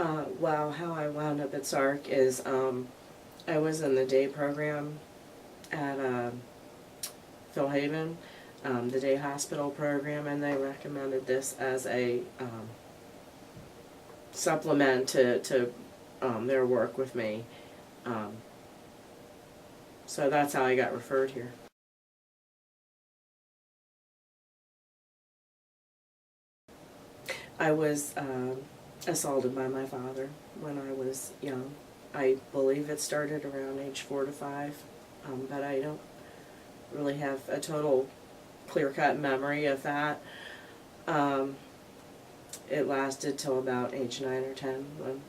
Well, how I wound up at Sark is I was in the day program at Phil Haven, the day hospital program, and they recommended this as a supplement to their work with me. So that's how I got referred here. I was assaulted by my father when I was young. I believe it started around age 4 to 5, but I don't really have a total clear-cut memory of that. It lasted till about age 9 or 10 when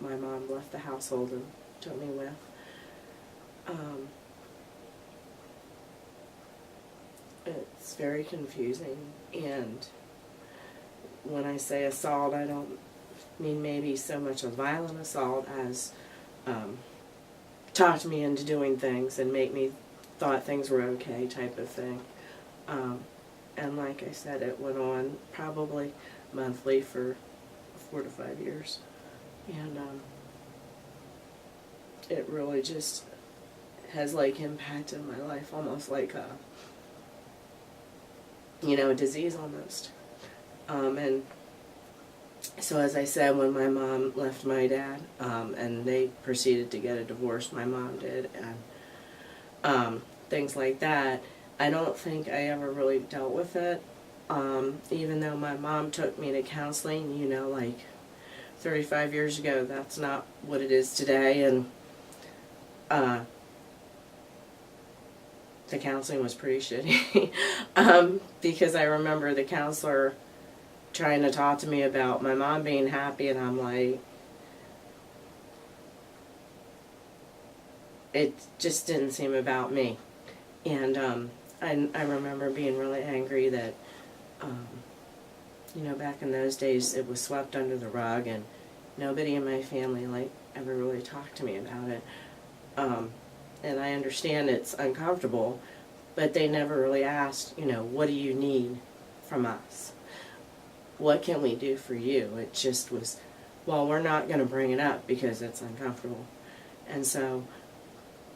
my mom left the household and took me with. It's very confusing, and when I say assault, I don't mean maybe so much a violent assault as talked me into doing things and make me thought things were okay type of thing. And like I said, it went on probably monthly for 4 to 5 years. And it really just has like impacted my life almost like a, a disease almost. And so as I said, when my mom left my dad, and they proceeded to get a divorce, my mom did, and things like that, I don't think I ever really dealt with it. Even though my mom took me to counseling, like 35 years ago, that's not what it is today, and the counseling was pretty shitty. Because I remember the counselor trying to talk to me about my mom being happy, and I'm like, it just didn't seem about me. And I remember being really angry that, back in those days it was swept under the rug, and nobody in my family ever really talked to me about it. And I understand it's uncomfortable, but they never really asked, what do you need from us? What can we do for you? It just was, well, we're not going to bring it up because it's uncomfortable. And so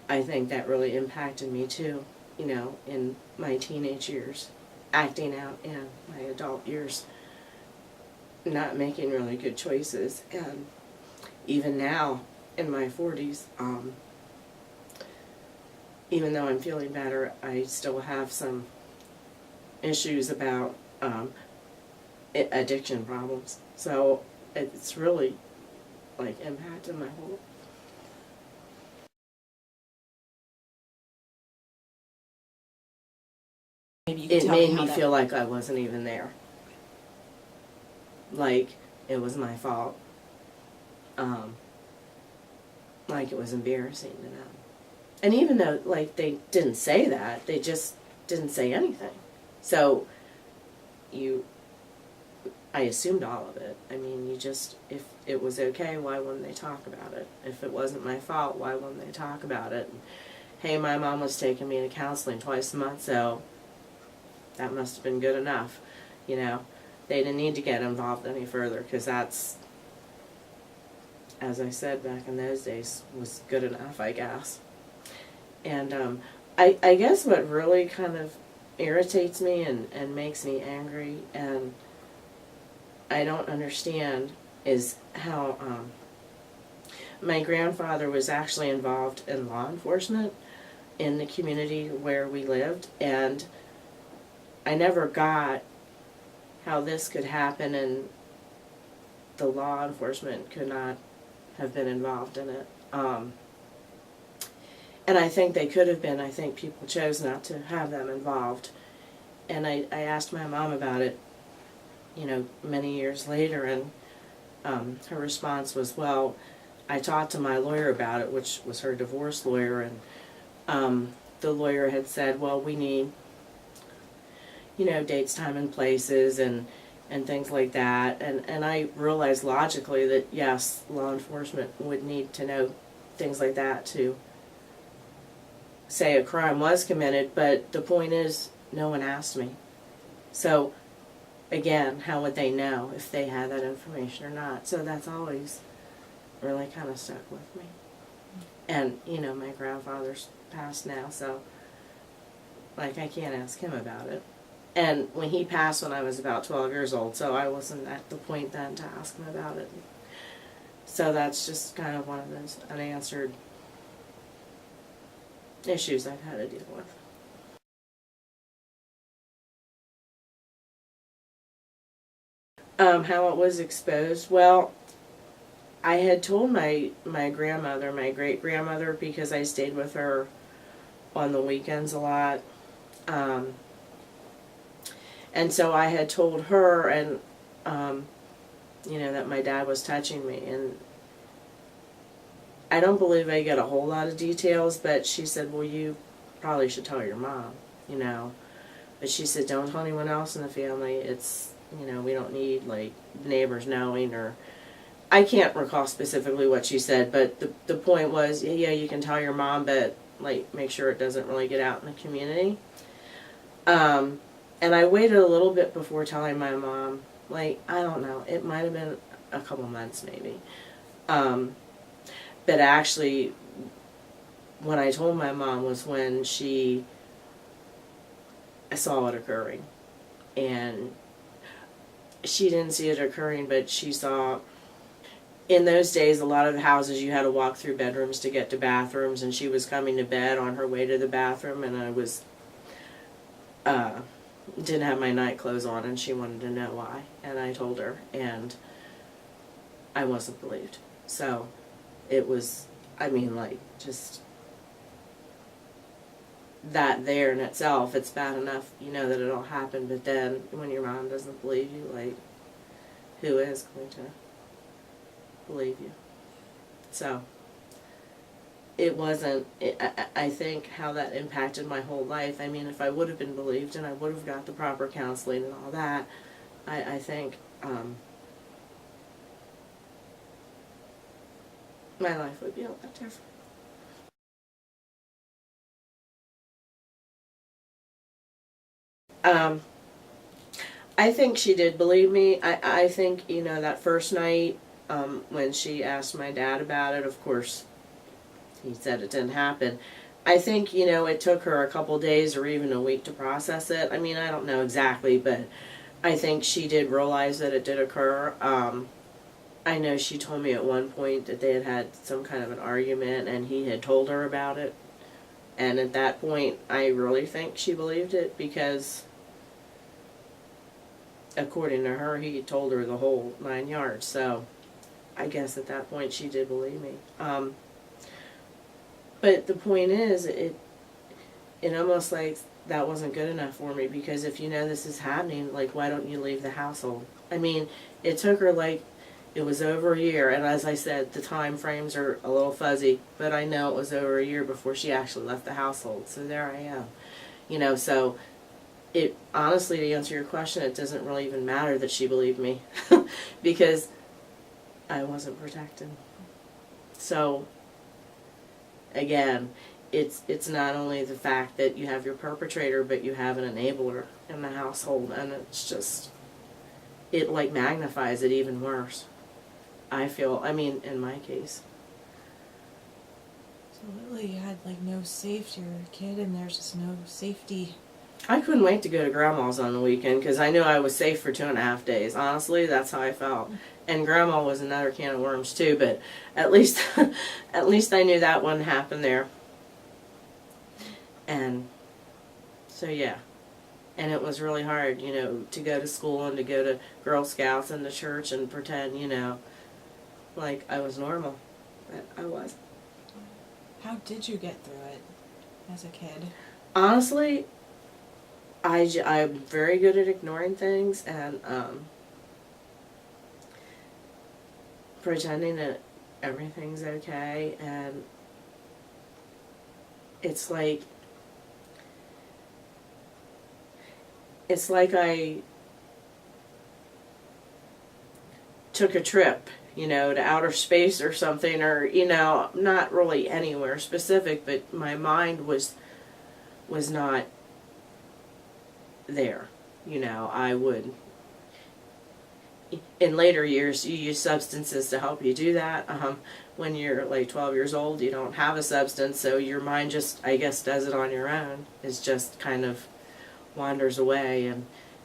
I think that really impacted me too, in my teenage years, acting out in my adult years, not making really good choices. And even now in my 40s, even though I'm feeling better, I still have some issues about addiction problems. So it's really impacted my whole. Maybe you can It tell made me how me that. feel like I wasn't even there. Like it was my fault. Like it was embarrassing to them. And even though they didn't say that, they just didn't say anything. So I assumed all of it. I mean, if it was okay, why wouldn't they talk about it? If it wasn't my fault, why wouldn't they talk about it? And, hey, my mom was taking me to counseling twice a month, so that must have been good enough. They didn't need to get involved any further, because that's, as I said back in those days, was good enough, I guess. And I guess what really kind of irritates me and makes me angry, and I don't understand, is how my grandfather was actually involved in law enforcement in the community where we lived, and I never got how this could happen and the law enforcement could not have been involved in it. And I think they could have been. I think people chose not to have them involved. And I asked my mom about it, many years later, and her response was, well, I talked to my lawyer about it, which was her divorce lawyer, and the lawyer had said, well, we need, dates, time, and places, and things like that. And I realized logically that, yes, law enforcement would need to know things like that to say a crime was committed, but the point is, no one asked me. So again, how would they know if they had that information or not? So that's always really kind of stuck with me. And, you know, my grandfather's passed now, so, like, I can't ask him about it. And when he passed when I was about 12 years old, so I wasn't at the point then to ask him about it. So that's just kind of one of those unanswered issues I've had to deal with. How it was exposed? Well, I had told my grandmother, my great-grandmother, because I stayed with her on the weekends a lot. And so I had told her, and, you know, that my dad was touching me. And I don't believe I get a whole lot of details, but she said, well, you probably should tell your mom, you know. But she said, don't tell anyone else in the family. It's, you know, we don't need, like, neighbors knowing, or... I can't recall specifically what she said, but the point was, yeah, you can tell your mom, but, like, make sure it doesn't really get out in the community. And I waited a little bit before telling my mom. Like, I don't know, it might have been a couple months maybe. But actually, when I told my mom was when I saw it occurring. And she didn't see it occurring, but she saw... In those days, a lot of the houses you had to walk through bedrooms to get to bathrooms, and she was coming to bed on her way to the bathroom, and I was didn't have my night clothes on, and she wanted to know why, and I told her, and I wasn't believed. So it was, I mean, like, just that there in itself, it's bad enough, you know, that it all happened, but then when your mom doesn't believe you, like, who is going to believe you? So it wasn't, I think how that impacted my whole life. I mean, if I would have been believed and I would have got the proper counseling and all that, I think my life would be a lot different. I think she did believe me. I think, you know, that first night, when she asked my dad about it, of course, he said it didn't happen. I think, you know, it took her a couple days or even a week to process it. I mean, I don't know exactly, but I think she did realize that it did occur. I know she told me at one point that they had had some kind of an argument and he had told her about it. And at that point, I really think she believed it because, according to her, he told her the whole 9 yards. So I guess at that point she did believe me. But the point is, it almost like that wasn't good enough for me, because if you know this is happening, like, why don't you leave the household? I mean, it took her, like, it was over a year, and as I said, the time frames are a little fuzzy, but I know it was over a year before she actually left the household. So there I am. You know, so it, honestly, to answer your question, it doesn't really even matter that she believed me because I wasn't protected. So again, it's not only the fact that you have your perpetrator, but you have an enabler in the household, and it's just, it like magnifies it even worse. I feel, I mean, in my case. So literally you had like no safety. You're a kid and there's just no safety. I couldn't wait to go to Grandma's on the weekend because I knew I was safe for 2.5 days. Honestly, that's how I felt. And Grandma was another can of worms too, but at least at least I knew that wouldn't happen there. And so yeah. And it was really hard, you know, to go to school and to go to Girl Scouts and to church and pretend, you know, like I was normal. But I wasn't. How did you get through it as a kid? Honestly, I'm very good at ignoring things and pretending that everything's okay, and it's like I took a trip, you know, to outer space or something, or, you know, not really anywhere specific, but my mind was not there. You know, I would in later years, you use substances to help you do that. When you're like 12 years old, you don't have a substance, so your mind just, I guess, does it on your own. It's just kind of wanders away, and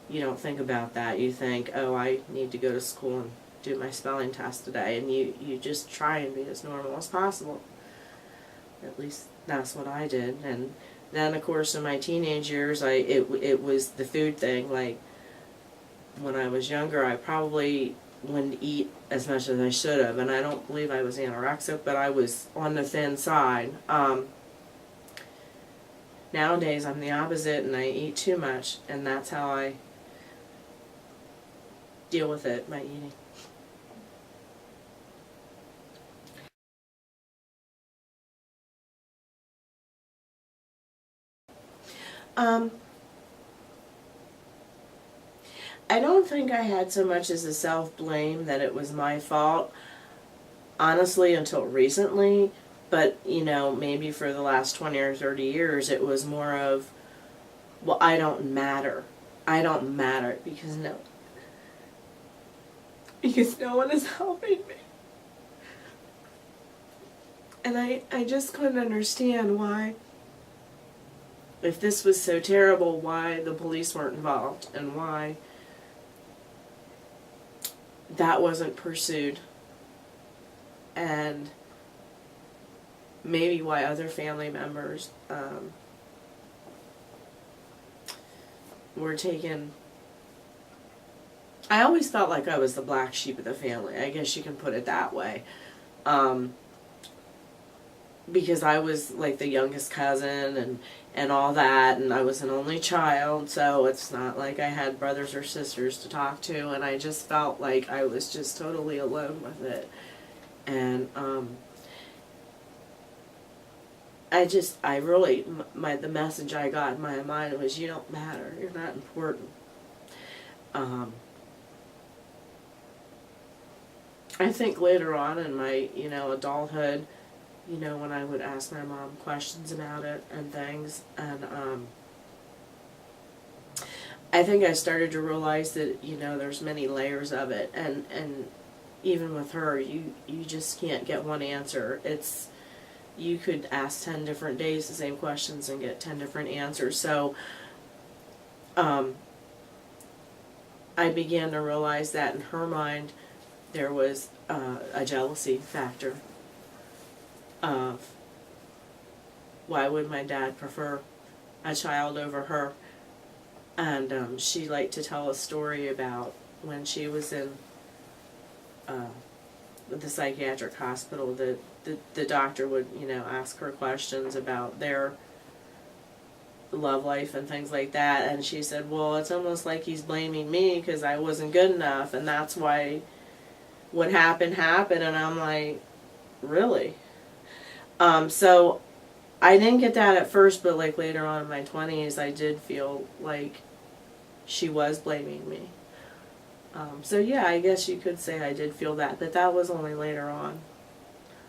you don't think about that. You think, oh, I need to go to school and do my spelling test today, and you just try and be as normal as possible. At least that's what I did. And then, of course, in my teenage years, it was the food thing. Like, when I was younger, I probably wouldn't eat as much as I should have, and I don't believe I was anorexic, but I was on the thin side. Nowadays, I'm the opposite, and I eat too much, and that's how I deal with it, by eating. I don't think I had so much as a self-blame that it was my fault, honestly, until recently. But, you know, maybe for the last 20 or 30 years, it was more of, well, I don't matter. I don't matter because no one is helping me. And I just couldn't understand why, if this was so terrible, why the police weren't involved, and why that wasn't pursued, and maybe why other family members were taken. I always felt like I was the black sheep of the family. I guess you can put it that way. Because I was like the youngest cousin and all that, and I was an only child, so it's not like I had brothers or sisters to talk to, and I just felt like I was just totally alone with it. And the message I got in my mind was, you don't matter, you're not important. I think later on in my, adulthood, when I would ask my mom questions about it and things, and I think I started to realize that, there's many layers of it, and even with her, you just can't get one answer. You could ask 10 different days the same questions and get 10 different answers. So I began to realize that in her mind there was a jealousy factor of why would my dad prefer a child over her. And she liked to tell a story about when she was in the psychiatric hospital, the doctor would, ask her questions about their love life and things like that, and she said, well, it's almost like he's blaming me because I wasn't good enough, and that's why what happened, and I'm like, really? So I didn't get that at first, but like later on in my 20s, I did feel like she was blaming me. So yeah, I guess you could say I did feel that, but that was only later on.